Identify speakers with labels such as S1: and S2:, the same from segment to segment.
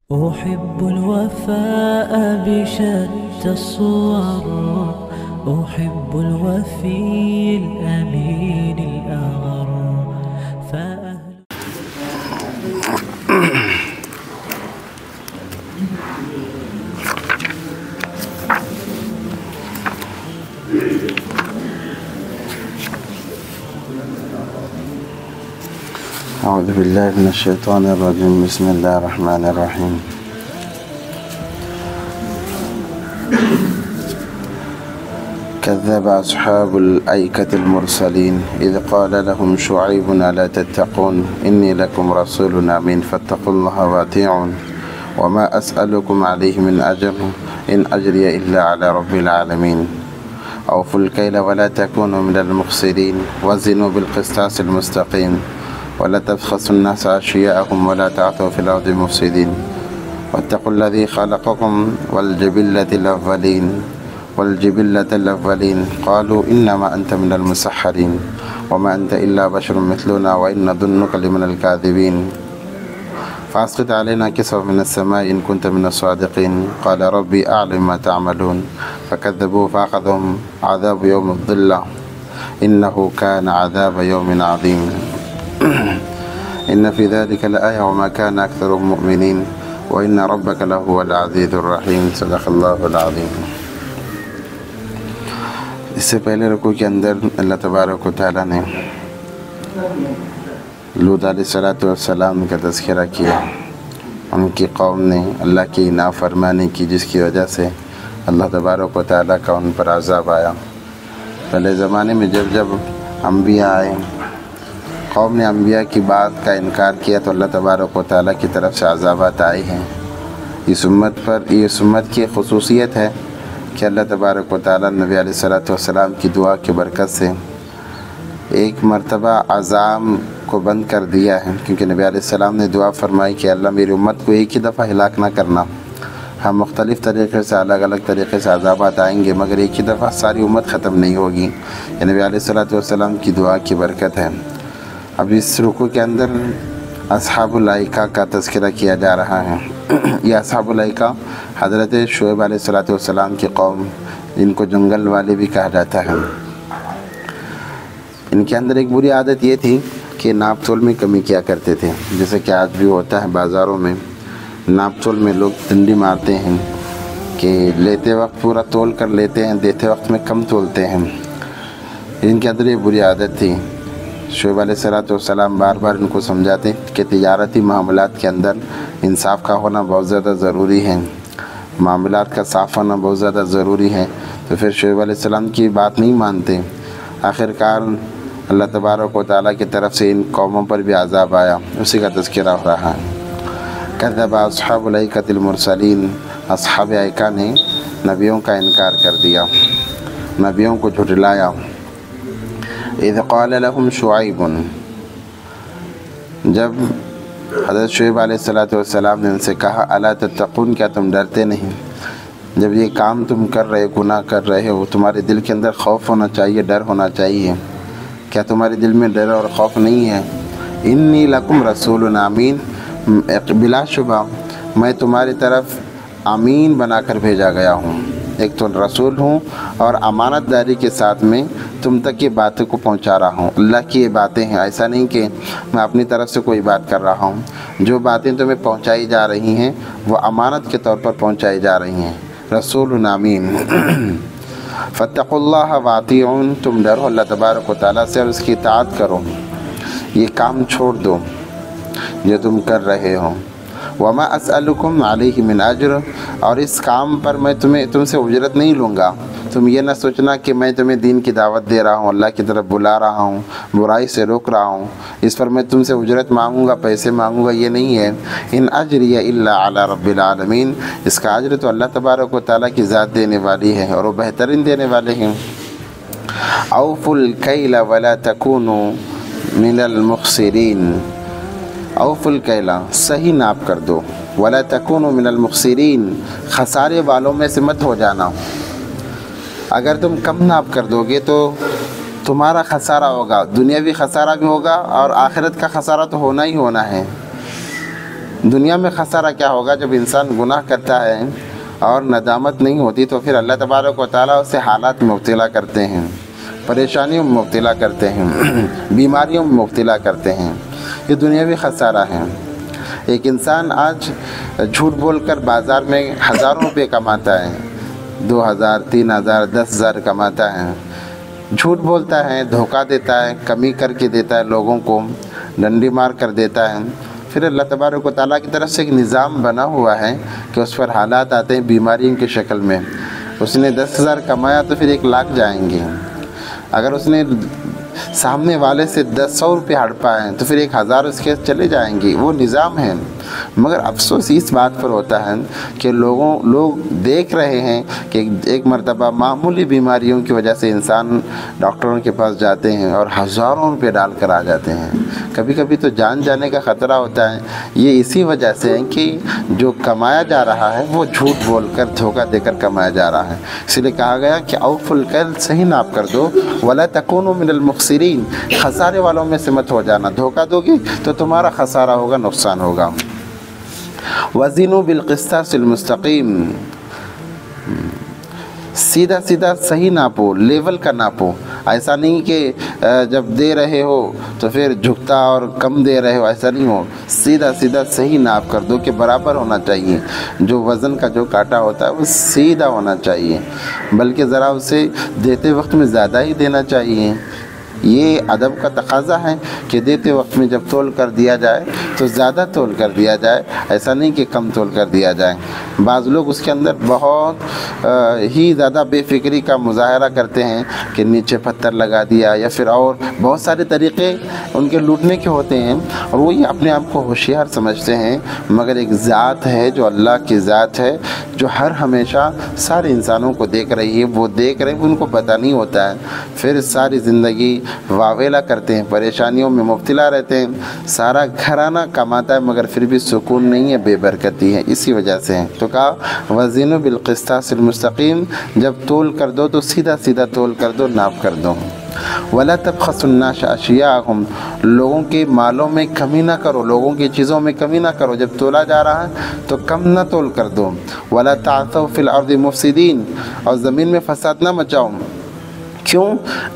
S1: أحب الوفاء بشتى الصور، أحب الوفي الأمين الأغر فأهل.
S2: أعوذ بالله من الشيطان الرجيم. بسم الله الرحمن الرحيم. كذب أصحاب الأيكة المرسلين إذ قال لهم شعيب ألا تتقون إني لكم رسول أمين فاتقوا الله وأطيعون وما أسألكم عليه من أجر إن أجري إلا على رب العالمين. أوفوا الكيل ولا تكونوا من المخسرين وزنوا بالقسطاس المستقيم ولا تبخسوا الناس أشياءهم ولا تعثوا في الأرض مفسدين واتقوا الذي خلقكم والجبلة الأولين قالوا إنما أنت من المسحرين وما أنت إلا بشر مثلنا وإن نظنك لمن الكاذبين فأسقط علينا كسفا من السماء إن كنت من الصادقين. قال ربي أعلم ما تعملون فكذبوا فأخذهم عذاب يوم الظلة إنه كان عذاب يوم عظيم. إن في ذلك لآية وما كان أكثرهم مؤمنين وإن ربك لهو العزيز الرحيم. صدق اللہ العظیم. اس سے پہلے رکوع کے اندر اللہ تبارک و تعالیٰ نے لوط علیہ السلام کا تذکرہ کیا. ان کی قوم نے اللہ کی نافرمانی کی جس کی وجہ سے اللہ تبارک و تعالیٰ کا ان پر عذاب آیا. پہلے زمانے میں جب انبیاء آئے، قوم نے انبیاء کی بات کا انکار کیا تو اللہ تبارک و تعالیٰ کی طرف سے عذابات آئے ہیں. اس امت کی خصوصیت ہے کہ اللہ تبارک و تعالیٰ نبی علیہ السلام کی دعا کی برکت سے ایک مرتبہ عذاب کو بند کر دیا ہے، کیونکہ نبی علیہ السلام نے دعا فرمائی کہ اللہ میری امت کو ایک ہی دفعہ ہلاک نہ کرنا. ہم مختلف طریقے سے الگ الگ طریقے سے عذابات آئیں گے مگر ایک ہی دفعہ ساری امت ختم نہیں ہوگی. یہ نبی علیہ السلام کی دعا کی برکت ہے. اب اس رکوع کے اندر اصحاب الایکہ کا تذکرہ کیا جا رہا ہے. یہ اصحاب الایکہ حضرت شعیب علیہ السلام کی قوم، جن کو جنگل والے بھی کہا جاتا ہے. ان کے اندر ایک بری عادت یہ تھی کہ ناپ تول میں کمی کیا کرتے تھے، جیسے کہ آج بھی ہوتا ہے بازاروں میں ناپ تول میں لوگ ڈنڈی مارتے ہیں کہ لیتے وقت پورا تول کر لیتے ہیں، دیتے وقت میں کم تولتے ہیں. ان کے اندر یہ بری عادت تھی. شعیب علیہ السلام بار بار ان کو سمجھاتے کہ تجارتی معاملات کے اندر انصاف کا ہونا بہت زیادہ ضروری ہے، معاملات کا صاف ہونا بہت زیادہ ضروری ہے. تو پھر شعیب علیہ السلام کی بات نہیں مانتے. آخرکار اللہ تبارک و تعالیٰ کی طرف سے ان قوموں پر بھی عذاب آیا. اسی کا تذکرہ ہو رہا ہے. کذب اصحاب الایکة المرسلین، اصحاب ایکہ نے نبیوں کا انکار کر دیا، نبیوں کو جھٹلایا. اذ قال لهم شعیب، جب حضرت شعیب علیہ السلام نے ان سے کہا الا تتقون، کیا تم ڈرتے نہیں؟ جب یہ کام تم کر رہے، گناہ کر رہے ہو، تمہارے دل کے اندر خوف ہونا چاہیے، ڈر ہونا چاہیے. کیا تمہارے دل میں ڈر اور خوف نہیں ہے؟ انی لکم رسول امین، بلا شبہ میں تمہاری طرف امین بنا کر بھیجا گیا ہوں. ایک تو رسول ہوں اور امانت داری کے ساتھ میں تم تک یہ باتوں کو پہنچا رہا ہوں. اللہ کی یہ باتیں ہیں، ایسا نہیں کہ میں اپنی طرف سے کوئی بات کر رہا ہوں. جو باتیں تمہیں پہنچائی جا رہی ہیں وہ امانت کے طور پر پہنچائی جا رہی ہیں. رسول امین. فاتقوا اللہ واطیعون، تم ڈرو اللہ تبارک و تعالیٰ سے اور اس کی اطاعت کرو. یہ کام چھوڑ دو جو تم کر رہے ہو. وما اسألکم علیہ من اجر، اور اس کام پر میں تم سے اجرت نہیں لوں گا. تم یہ نہ سوچنا کہ میں تمہیں دین کی دعوت دے رہا ہوں، اللہ کی طرف بلا رہا ہوں، برائی سے روک رہا ہوں، اس پر میں تم سے اجرت مانگوں گا، پیسے مانگوں گا، یہ نہیں ہے. ان اجری الا علی رب العالمین، اس کا اجر تو اللہ تبارک و تعالیٰ کی ذات دینے والی ہے اور وہ بہترین دینے والے ہیں. اوفوا الکیل ولا تکونوا من المخسرین، اوفوا الکیل، صحیح ناپ کر دو، ولا تکونوا من المخسرین، خسارے والوں میں سے مت ہو جانا. اگر تم کم ناپ کر دو گے تو تمہارا خسارہ ہوگا، دنیاوی خسارہ بھی ہوگا اور آخرت کا خسارہ تو ہونا ہی ہونا ہے. دنیا میں خسارہ کیا ہوگا؟ جب انسان گناہ کرتا ہے اور ندامت نہیں ہوتی تو پھر اللہ تبارک و تعالیٰ اسے حالات میں مبتلا کرتے ہیں، پریشانیوں میں مبتلا کرتے ہیں، بیماریوں میں مبتلا کرتے ہیں۔ یہ دنیاوی خسارہ ہے۔ ایک انسان آج جھوٹ بول کر بازار میں ہزاروں روپے کماتا ہے، 2000 3000 10,000 کماتا ہے، جھوٹ بولتا ہے، دھوکہ دیتا ہے، کمی کر کے دیتا ہے، لوگوں کو ڈنڈی مار کر دیتا ہے، پھر اللہ تبارک و تعالیٰ کی طرف سے ایک نظام بنا ہوا ہے کہ اس پر حالات آتے ہیں بیماریوں کی شکل میں۔ اس نے 10,000 کمایا تو پھر 1,00,000 جائیں گے، اگر اس نے سامنے والے سے 100 روپے ہڑپائے تو پھر 1,000 اس کے چلے جائیں گے، وہ نظام ہے۔ مگر افسوس اس بات پر ہوتا ہے کہ لوگ دیکھ رہے ہیں کہ ایک مرتبہ معمولی بیماریوں کی وجہ سے انسان ڈاکٹروں کے پاس جاتے ہیں اور ہزاروں روپے ڈال کر آ جاتے ہیں، کبھی کبھی تو جان جانے کا خطرہ ہوتا ہے۔ یہ اسی وجہ سے ہے کہ جو کمایا جا رہا ہے وہ جھوٹ بول کر دھوکہ دے کر کمایا جا رہا ہے۔ اس لیے کہا گیا کہ اوفوا الکیل، صحیح ناپ کر دو، ولا تکونوا من المخسرین، خسارے والوں میں سے مت ہو جانا، دھوکہ دو گے تو تمہارا خسارہ ہوگا، نقصان ہوگا۔ وزنوا بالقسطاس المستقیم، سیدھا سیدھا صحیح ناپو، لیول کا ناپو، ایسا نہیں کہ جب دے رہے ہو تو پھر جھکتا اور کم دے رہے ہو، ایسا نہیں ہو، سیدھا سیدھا صحیح ناپ کر دو کہ برابر ہونا چاہیے، جو وزن کا جو کانٹا ہوتا ہے وہ سیدھا ہونا چاہیے، بلکہ ذرا اسے دیتے وقت میں زیادہ ہی دینا چاہیے۔ یہ ادب کا تقاضا ہے کہ دیتے وقت میں جب تول کر دیا جائے تو زیادہ تول کر دیا جائے، ایسا نہیں کہ کم تول کر دیا جائے۔ بعض لوگ اس کے اندر بہت ہی زیادہ بے فکری کا مظاہرہ کرتے ہیں کہ نیچے پتھر لگا دیا، یا پھر اور بہت سارے طریقے ان کے لوٹنے کے ہوتے ہیں، اور وہ یہ اپنے آپ کو ہوشیار سمجھتے ہیں، مگر ایک ذات ہے جو اللہ کی ذات ہے، جو ہر ہمیشہ سارے انسانوں کو دیکھ رہی ہے، وہ دیکھ رہے ہیں، ان کو پتہ نہیں ہوتا ہے، پھر ساری زندگی واویلا کرتے ہیں، پریشانیوں میں مبتلا رہتے ہیں، سارا گھرانہ کماتا ہے مگر پھر بھی سکون نہیں ہے، بے برکتی ہے، اسی وجہ سے ہے۔ تو کہا وزنوا بالقسطاس المستقیم، جب تول کر دو تو سیدھا سیدھا تول کر دو، ناپ کر دو۔ ولا تبخسوا الناس اشیاءهم، لوگوں کے مالوں میں کمی نہ کرو، لوگوں کی چیزوں میں کمی نہ کرو، جب تولا جا رہا ہے تو کم نہ تول کر دو۔ ولا تعثوا فی الارض مفسدین، اور زمین میں فساد نہ مچاؤ۔ کیوں؟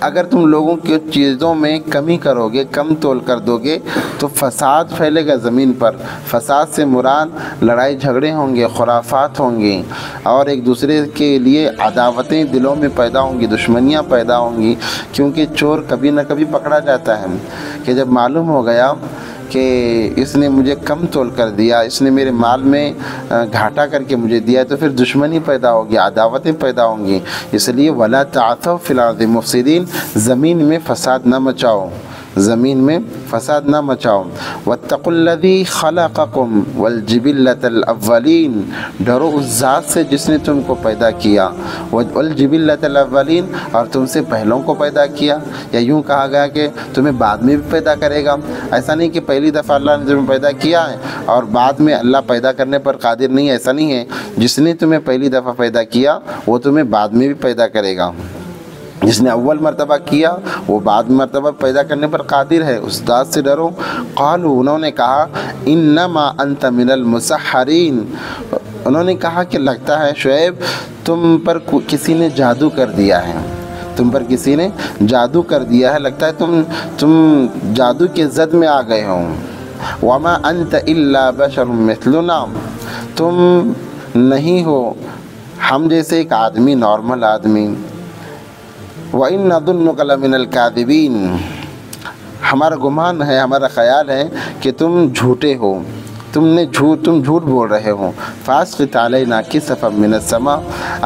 S2: اگر تم لوگوں کی چیزوں میں کمی کرو گے، کم تول کر دو گے تو فساد پھیلے گا زمین پر۔ فساد سے مراد لڑائی جھگڑے ہوں گے، خرافات ہوں گی، اور ایک دوسرے کے لیے عداوتیں دلوں میں پیدا ہوں گی، دشمنیاں پیدا ہوں گی، کیونکہ چور کبھی نہ کبھی پکڑا جاتا ہے کہ جب معلوم ہو گیا کہ اس نے مجھے کم تول کر دیا، اس نے میرے مال میں گھاٹا کر کے مجھے دیا، تو پھر دشمنی پیدا ہوگی، عداوتیں پیدا ہوں گی۔ اس لیے ولا تعثوا فی الارض مفسدین، زمین میں فساد نہ مچاؤ، زمین میں فساد نہ مچاؤ۔ واتقوا الذی خلقکم والجبلۃ الاولین، ڈرو اس ذات سے جس نے تم کو پیدا کیا، والجبلۃ الاولین، اور تم سے پہلوں کو پیدا کیا، یا یوں کہا گیا کہ تمہیں بعد میں بھی پیدا کرے گا۔ ایسا نہیں کہ پہلی دفعہ اللہ نے تمہیں پیدا کیا ہے اور بعد میں اللہ پیدا کرنے پر قادر نہیں ہے، ایسا نہیں ہے۔ جس نے تمہیں پہلی دفعہ پیدا کیا وہ تمہیں بعد میں بھی پیدا کرے گا، جس نے اول مرتبہ کیا وہ بعد مرتبہ پیدا کرنے پر قادر ہے، اس ذات سے ڈرو۔ قالوا، انہوں نے کہا انما انت من المسحرین، انہوں نے کہا کہ لگتا ہے شعیب تم پر کسی نے جادو کر دیا ہے، تم پر کسی نے جادو کر دیا ہے، لگتا ہے تم جادو کے زد میں آ گئے ہو۔ وما انت الا بشر مثلنا، تم نہیں ہو ہم جیسے ایک آدمی، نارمل آدمی۔ وَإِنَّ نَظُنُّكَ لَمِنَ الْكَاذِبِينَ، ہمارا گمان ہے، ہمارا خیال ہے کہ تم جھوٹے ہو، تم جھوٹ بول رہے ہو۔ فَأَسْقِطْ عَلَيْنَا كِسَفًا مِنَ السَّمَاءِ،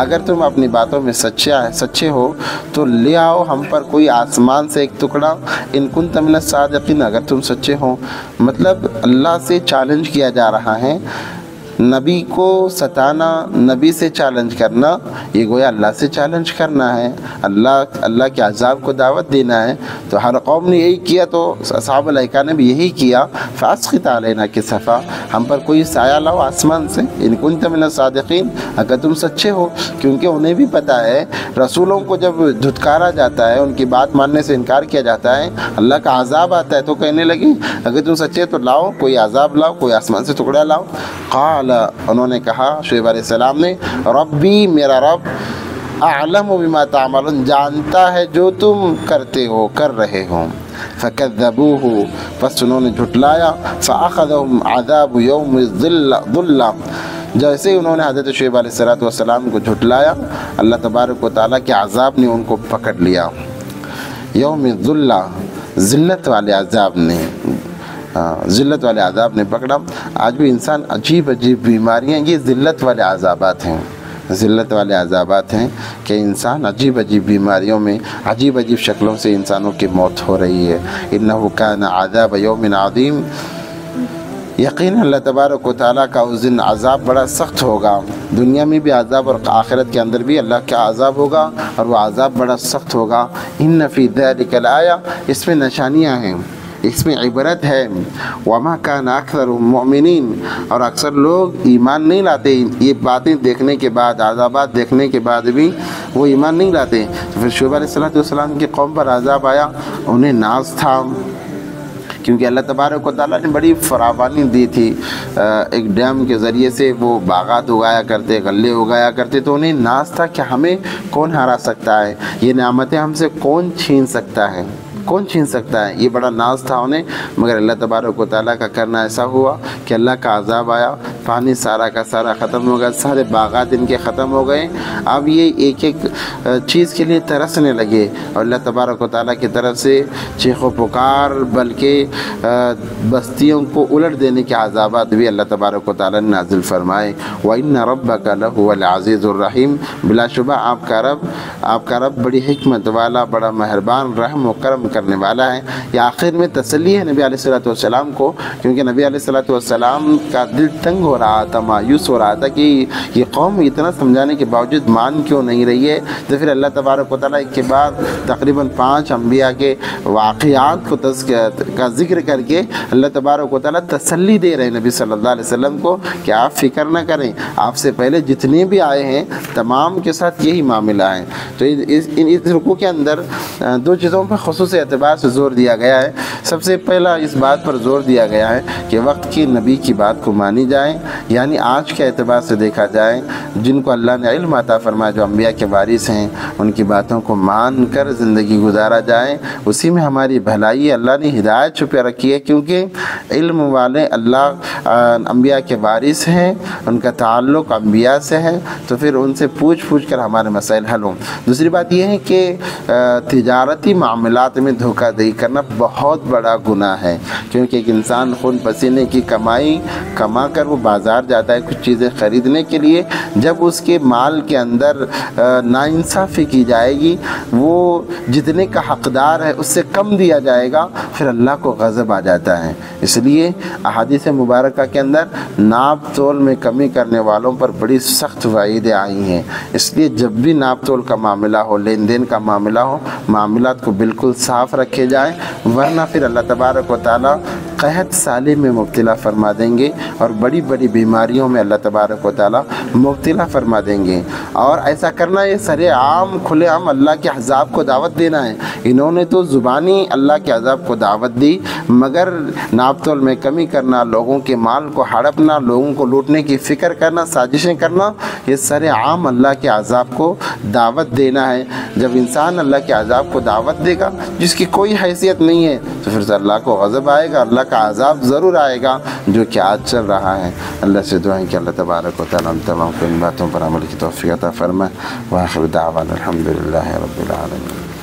S2: اگر تم اپنی باتوں میں سچے ہو تو لے آؤ ہم پر کوئی آسمان سے ایک ٹکڑا، إِن كُنتَ مِنَ الصَّادِقِينَ، اگر تم سچے ہو۔ مطلب اللہ سے چیلنج کیا جا رہا ہے نبی کو ستانا، نبی سے چیلنج کرنا، یہ گویا اللہ سے چیلنج کرنا ہے، اللہ کے عذاب کو دعوت دینا ہے۔ تو ہر قوم نے یہی کیا، تو اصحاب الایکہ نے بھی یہی کیا، فاسقط علینا کسفا، ہم پر کوئی سایہ لاؤ آسمان سے، ان کنت من الصادقین، اگر تم سچے ہو۔ کیونکہ انہیں بھی پتہ ہے رسولوں کو جب دھتکارا جاتا ہے، ان کی بات ماننے سے انکار کیا جاتا ہے، اللہ کا عذاب آتا ہے، تو کہنے لگے اگر تم سچے تو لاؤ، کوئی عذاب لاؤ، کوئی آسمان سے ٹکڑا لاؤ۔ قال، انہوں نے کہا شعیب علیہ السلام نے، ربی، میرا رب، اعلم بما تعملون، جانتا ہے جو تم کرتے ہو، کر رہے ہو۔ فکذبوہ، پس انہوں نے جھٹلایا، فاخذہم عذاب یوم الظلہ، جیسے ہی انہوں نے حضرت شعیب علیہ السلام کو جھٹلایا، اللہ تبارک و تعالیٰ کے عذاب نے ان کو پکڑ لیا۔ یوم الظلہ، ذلت والے عذاب نے، ذلت والے عذاب نے پکڑا۔ آج بھی انسان عجیب بیماریاں، یہ ذلت والے عذابات ہیں، ذلت والے عذابات ہیں کہ انسان عجیب بیماریوں میں، عجیب شکلوں سے انسانوں کی موت ہو رہی ہے۔ انہ کان عذاب یوم عظیم، یقین اللہ تبارک و تعالیٰ کا اس دن عذاب بڑا سخت ہوگا، دنیا میں بھی عذاب اور آخرت کے اندر بھی اللہ کا عذاب ہوگا، اور وہ عذاب بڑا سخت ہوگا۔ ان فی ذلک الآیہ، اس میں نشانیاں ہیں، اس میں عبرت ہے۔ وما کان اکثرهم مؤمنین، اور اکثر لوگ ایمان نہیں لاتے، یہ باتیں دیکھنے کے بعد، عذابات دیکھنے کے بعد بھی وہ ایمان نہیں لاتے۔ تو پھر شعیب علیہ السلام کی قوم پر عذاب آیا، انہیں ناز تھا، کیونکہ اللہ تبارک و تعالیٰ نے بڑی فراوانی دی تھی، ایک ڈیم کے ذریعے سے وہ باغات اگایا کرتے، غلے اگایا کرتے، تو انہیں ناز تھا کہ ہمیں کون ہرا سکتا ہے، یہ نعمتیں ہم سے کون چھین سکتا ہے، کون چھین سکتا ہے، یہ بڑا ناز تھا انہیں۔ مگر اللہ تبارک و تعالیٰ کا کرنا ایسا ہوا کہ اللہ کا عذاب آیا، پانی سارا کا سارا ختم ہو گیا، سارے باغات ان کے ختم ہو گئے۔ اب یہ ایک ایک چیز کے لیے ترسنے لگے، اور اللہ تبارک و تعالیٰ کی طرف سے چیخ و پکار، بلکہ بستیوں کو الٹ دینے کے عذابات بھی اللہ تبارک و تعالیٰ نے نازل فرمائے۔ وَإِنَّ رَبَّكَ لَهُوَ الْعَزِيزُ الرَّحِيمُ، بلا شبہ آپ کا رب بڑی حکمت والا، بڑا مہربان، رحم و کرم کرنے والا ہے۔ یہ آخر میں تسلی ہے نبی علیہ السلام کو، کیونکہ نبی علیہ السلام کا دل تنگ ہو رہا تھا، مایوس ہو رہا تھا کہ یہ قوم اتنا سمجھانے کے باوجود مان کیوں نہیں رہی ہے۔ تو پھر اللہ تبارک و تعالیٰ کے بعد تقریباً 5 انبیاء کے واقعات کو کا ذکر کر کے اللہ تبارک و تعالیٰ تسلی دے رہے ہیں نبی صلی اللہ علیہ وسلم کو کہ آپ فکر نہ کریں، آپ سے پہلے جتنے بھی آئے ہیں تمام کے ساتھ یہی معاملہ ہے۔ تو اس رکوع کے اندر 2 چیزوں پر خصوصی اعتبار سے زور دیا گیا ہے۔ سب سے پہلا اس بات پر زور دیا گیا ہے کہ وقت کی نبی کی بات کو مانی جائے، یعنی آج کے اعتبار سے دیکھا جائے، جن کو اللہ نے علم عطا فرمایا، جو انبیاء کے وارث ہیں، ان کی باتوں کو مان کر زندگی گزارا جائے، اسی میں ہماری بھلائی ہے۔ اللہ نے ہدایت چھپے رکھی ہے، کیونکہ علم والے اللہ انبیاء کے وارث ہیں، ان کا تعلق انبیاء سے ہے، تو پھر ان سے پوچھ کر ہمارے مسائل حل ہوں۔ دوسری بات یہ ہے کہ تجارتی معاملات میں دھوکہ دہی کرنا بہت بڑا گناہ ہے، کیونکہ ایک انسان خون پسینے کی کمائی کما کر وہ بازار جاتا ہے کچھ چیزیں خریدنے کے لیے، جب اس کے مال کے اندر ناانصافی کی جائے گی، وہ جتنے کا حقدار ہے اس سے کم دیا جائے گا، پھر اللہ کو غضب آ جاتا ہے۔ اس لیے احادیث مبارکہ کے اندر ناپ تول میں کمی کرنے والوں پر بڑی سخت وعیدیں آئی ہیں۔ اس لیے جب بھی ناپ تول کا معاملہ ہو، لین دین کا معاملہ ہو، معاملات کو بالکل صاف رکھے جائیں، ورنہ پھر اللہ تبارک و تعالیٰ قحط سالی میں مبتلا فرما دیں گے، اور بڑی بڑی بیماریوں میں اللہ تبارک و تعالیٰ مبتلا فرما دیں گے۔ اور ایسا کرنا یہ سر عام، کھلے عام اللہ کے عذاب کو دعوت دینا ہے۔ انہوں نے تو زبانی اللہ کے عذاب کو دعوت دی، مگر ناپ تول میں کمی کرنا، لوگوں کے مال کو ہڑپنا، لوگوں کو لوٹنے کی فکر کرنا، سازشیں کرنا، یہ سر عام اللہ کے عذاب کو دعوت دینا ہے۔ جب انسان اللہ کے عذاب کو دعوت دے گا جس کی کوئی حیثیت نہیں ہے، تو پھر سے اللہ کو غضب آئے گا، اللہ کا عذاب ضرور آئے گا، جو کہ آج چل رہا ہے۔ اللہ سے دعائیں کہ اللہ تبارک و تعالیٰ ہم تمام کو ان باتوں پر عمل کی توفیق عطا فرمائے۔ وآخر دعوانا الحمدللہ رب العالمین۔